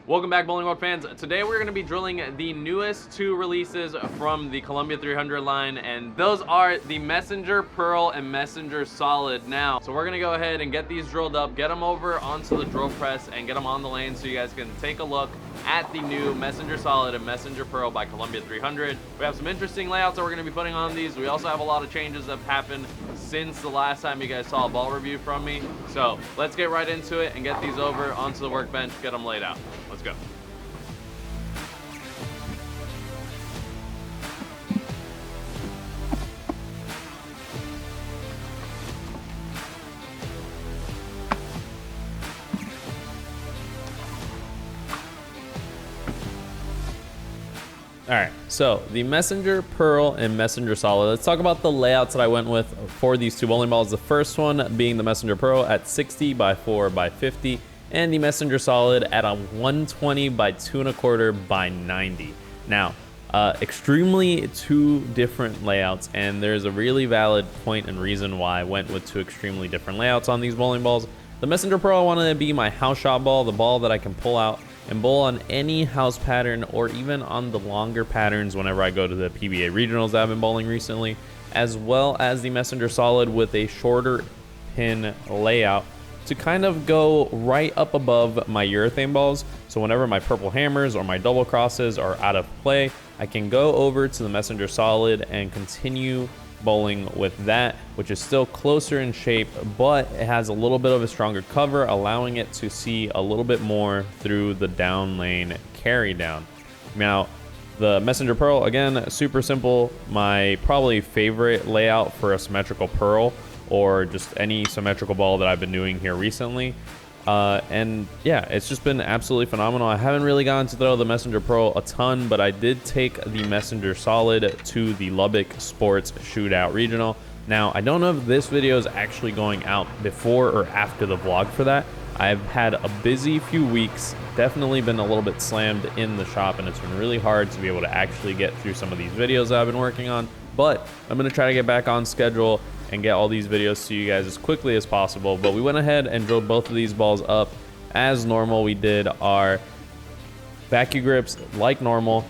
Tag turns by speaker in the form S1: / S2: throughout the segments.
S1: Welcome back, Bowling World fans. Today we're going to be drilling the newest two releases from the Columbia 300 line, and those are the Messenger Pearl and Messenger Solid now. So we're going to go ahead and get these drilled up, get them over onto the drill press, and get them on the lane so you guys can take a look at the new Messenger Solid and Messenger Pearl by Columbia 300. We have some interesting layouts that we're going to be putting on these. We also have a lot of changes that have happened since the last time you guys saw a ball review from me. So let's get right into it and get these over onto the workbench, get them laid out. Let's go. All right, so the Messenger Pearl and Messenger Solid. Let's talk about the layouts that I went with for these two bowling balls. The first one being the Messenger Pearl at 60 by 4 by 50, and the Messenger Solid at a 120 by 2 1/4 by 90. Now, extremely two different layouts, and there's a really valid point and reason why I went with two extremely different layouts on these bowling balls. The Messenger Pearl, I wanted to be my house shot ball, the ball that I can pull out and bowl on any house pattern or even on the longer patterns whenever I go to the PBA Regionals that I've been bowling recently, as well as the Messenger Solid with a shorter pin layout to kind of go right up above my urethane balls. So whenever my purple hammers or my double crosses are out of play, I can go over to the Messenger Solid and continue bowling with that, which is still closer in shape, but it has a little bit of a stronger cover, allowing it to see a little bit more through the down lane carry down. Now, the Messenger Pearl, again, super simple. My probably favorite layout for a symmetrical pearl or just any symmetrical ball that I've been doing here recently. And yeah, it's just been absolutely phenomenal. I haven't really gotten to throw the Messenger Pearl a ton, but I did take the Messenger Solid to the Lubbock Sports Shootout Regional. Now, I don't know if this video is actually going out before or after the vlog for that. I've had a busy few weeks, definitely been a little bit slammed in the shop, and it's been really hard to be able to actually get through some of these videos that I've been working on, but I'm going to try to get back on schedule and get all these videos to you guys as quickly as possible. But we went ahead and drilled both of these balls up as normal. We did our vacuum grips like normal.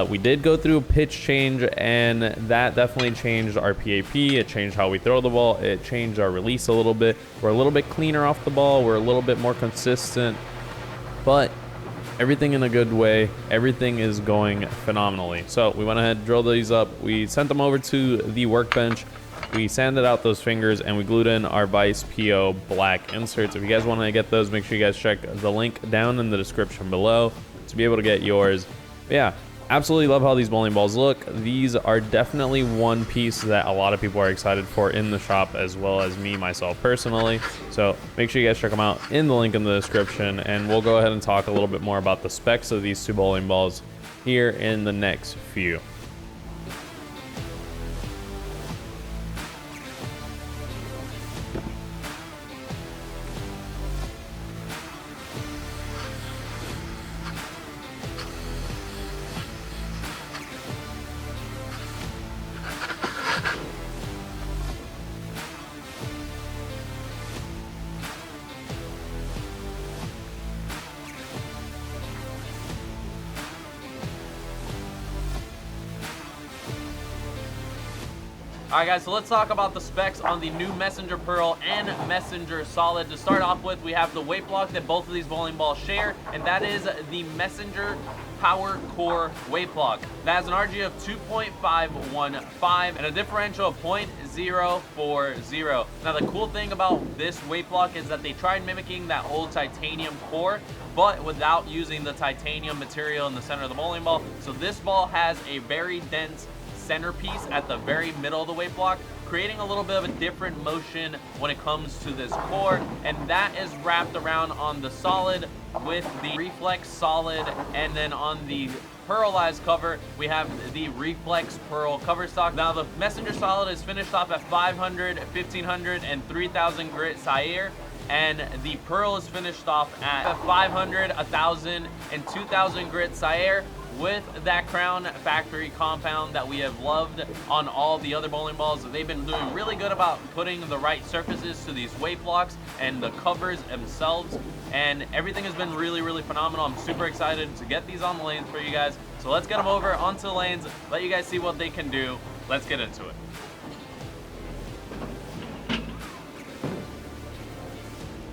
S1: We did go through a pitch change, and that definitely changed our PAP. It changed how we throw the ball. It changed our release a little bit. We're a little bit cleaner off the ball. We're a little bit more consistent, but everything in a good way. Everything is going phenomenally. So we went ahead and drilled these up. We sent them over to the workbench. We sanded out those fingers and we glued in our Vice PO black inserts. If you guys want to get those, make sure you guys check the link down in the description below to be able to get yours. But yeah, absolutely love how these bowling balls look. These are definitely one piece that a lot of people are excited for in the shop, as well as me myself personally. So make sure you guys check them out in the link in the description, and we'll go ahead and talk a little bit more about the specs of these two bowling balls here in the next few. Alright guys, so let's talk about the specs on the new Messenger Pearl and Messenger Solid. To start off with, we have the weight block that both of these bowling balls share, and that is the Messenger PowerCOR weight block. That has an RG of 2.515 and a differential of 0.040. Now the cool thing about this weight block is that they tried mimicking that old titanium core, but without using the titanium material in the center of the bowling ball. So this ball has a very dense centerpiece at the very middle of the weight block, creating a little bit of a different motion when it comes to this core, and that is wrapped around on the solid with the reflex solid, and then on the pearlized cover we have the reflex pearl cover stock. Now the Messenger Solid is finished off at 500, 1500, and 3000 grit Saire, and the Pearl is finished off at 500, 1000, and 2000 grit Saire with that Crown factory compound that we have loved on all the other bowling balls. They've been doing really good about putting the right surfaces to these weight blocks and the covers themselves, and everything has been really, really phenomenal. I'm super excited to get these on the lanes for you guys. So let's get them over onto the lanes, let you guys see what they can do. Let's get into it.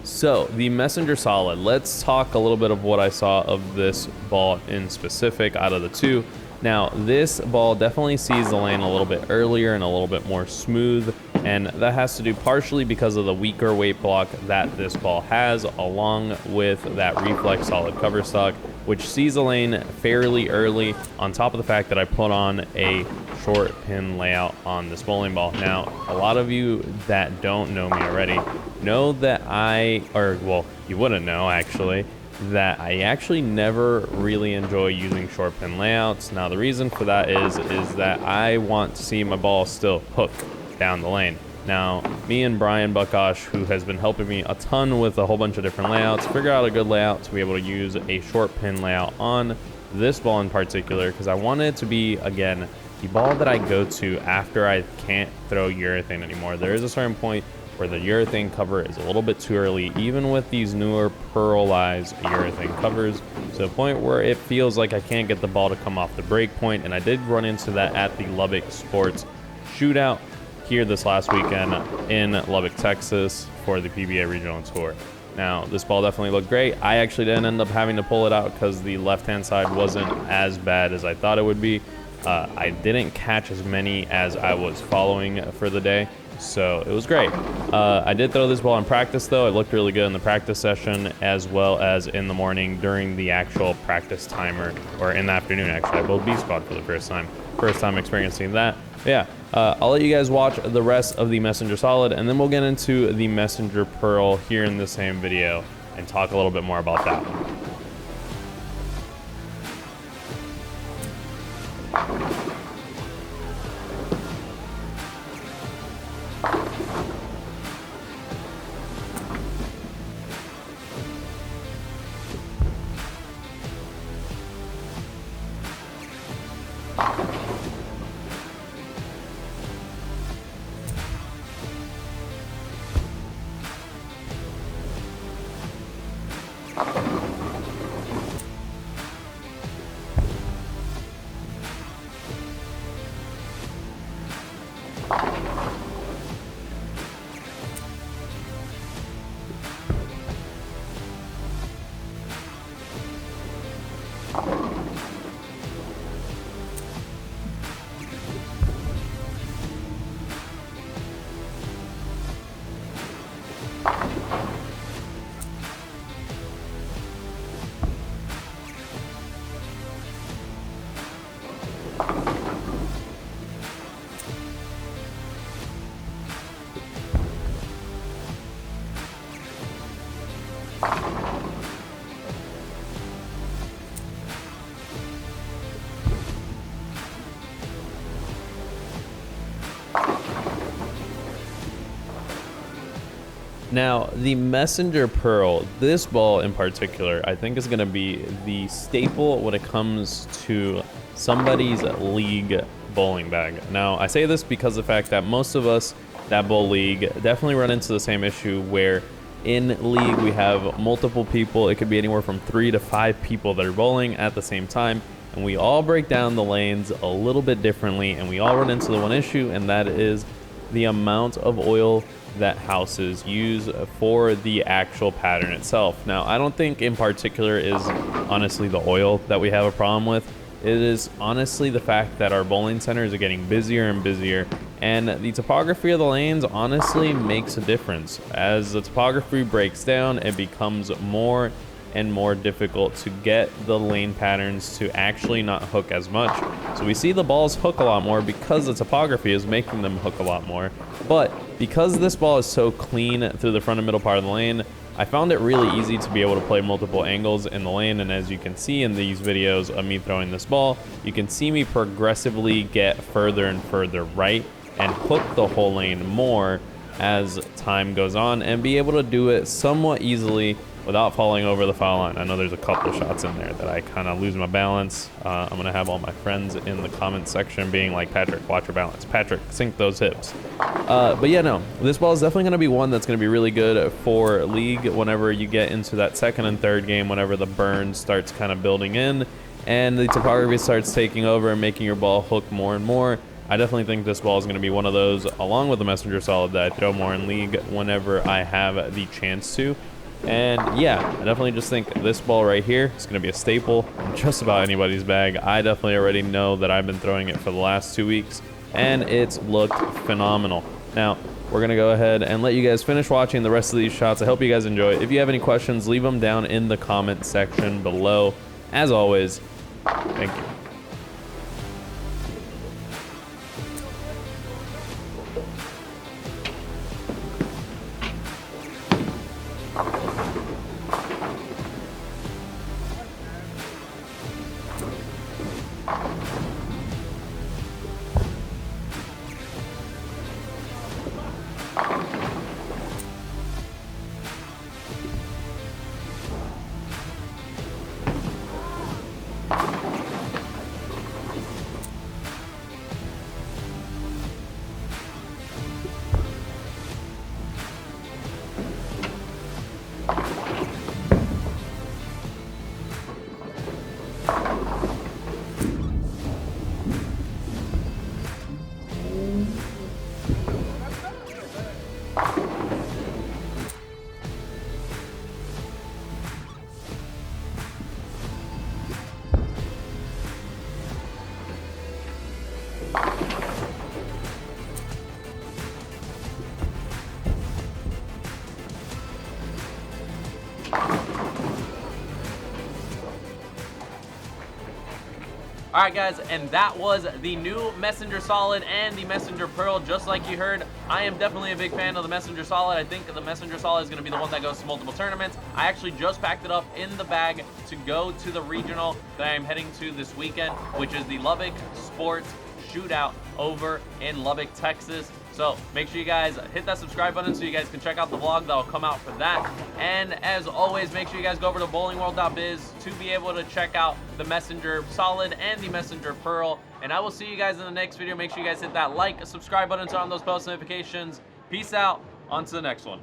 S1: So the Messenger Solid, let's talk a little bit of what I saw of this ball in specific out of the two. Now, this ball definitely sees the lane a little bit earlier and a little bit more smooth, and that has to do partially because of the weaker weight block that this ball has, along with that Reflex Solid cover stock, which sees the lane fairly early, on top of the fact that I put on a short pin layout on this bowling ball. Now, a lot of you that don't know me already know that you wouldn't know actually, that I actually never really enjoy using short pin layouts. Now, the reason for that is that I want to see my ball still hook down the lane. Now, me and Brian Buckosh, who has been helping me a ton with a whole bunch of different layouts, figure out a good layout to be able to use a short pin layout on this ball in particular, because I want it to be, again, the ball that I go to after I can't throw urethane anymore. There is a certain point where the urethane cover is a little bit too early, even with these newer pearlized urethane covers, to the point where it feels like I can't get the ball to come off the break point. And I did run into that at the Lubbock Sports Shootout here this last weekend in Lubbock, Texas for the PBA Regional Tour. Now, this ball definitely looked great. I actually didn't end up having to pull it out because the left-hand side wasn't as bad as I thought it would be. I didn't catch as many as I was following for the day, so it was great. I did throw this ball in practice, though. It looked really good in the practice session, as well as in the morning during the actual practice timer, or in the afternoon, actually. I bowled B-spot for the first time experiencing that. But yeah, I'll let you guys watch the rest of the Messenger Solid, and then we'll get into the Messenger Pearl here in the same video and talk a little bit more about that one. Now, the Messenger Pearl, this ball in particular, I think is going to be the staple when it comes to somebody's league bowling bag. Now, I say this because of the fact that most of us that bowl league definitely run into the same issue where in league we have multiple people. It could be anywhere from 3 to 5 people that are bowling at the same time, and we all break down the lanes a little bit differently, and we all run into the one issue, and that is the amount of oil that houses use for the actual pattern itself. Now, I don't think in particular is honestly the oil that we have a problem with. It is honestly the fact that our bowling centers are getting busier and busier, and the topography of the lanes honestly makes a difference. As the topography breaks down, it becomes more and more difficult to get the lane patterns to actually not hook as much. So we see the balls hook a lot more because the topography is making them hook a lot more. But because this ball is so clean through the front and middle part of the lane, I found it really easy to be able to play multiple angles in the lane. And as you can see in these videos of me throwing this ball, you can see me progressively get further and further right and hook the whole lane more as time goes on, and be able to do it somewhat easily without falling over the foul line. I know there's a couple shots in there that I kind of lose my balance. I'm going to have all my friends in the comment section being like, Patrick, watch your balance. Patrick, sink those hips. But yeah, no, this ball is definitely going to be one that's going to be really good for league whenever you get into that second and third game, whenever the burn starts kind of building in and the topography starts taking over and making your ball hook more and more. I definitely think this ball is going to be one of those, along with the Messenger Solid, that I throw more in league whenever I have the chance to. And yeah, I definitely just think this ball right here is going to be a staple in just about anybody's bag. I definitely already know that I've been throwing it for the last 2 weeks, and it's looked phenomenal. Now, we're going to go ahead and let you guys finish watching the rest of these shots. I hope you guys enjoy. If you have any questions, leave them down in the comment section below. As always, thank you.
S2: All right, guys, and that was the new Messenger Solid and the Messenger Pearl. Just like you heard, I am definitely a big fan of the Messenger Solid. I think the Messenger Solid is going to be the one that goes to multiple tournaments. I actually just packed it up in the bag to go to the regional that I am heading to this weekend, which is the Lubbock Sports Shootout over in Lubbock, Texas. So make sure you guys hit that subscribe button so you guys can check out the vlog that will come out for that. And as always, make sure you guys go over to bowlingworld.biz to be able to check out the Messenger Solid and the Messenger Pearl. And I will see you guys in the next video. Make sure you guys hit that like, subscribe button, turn on those post notifications. Peace out. On to the next one.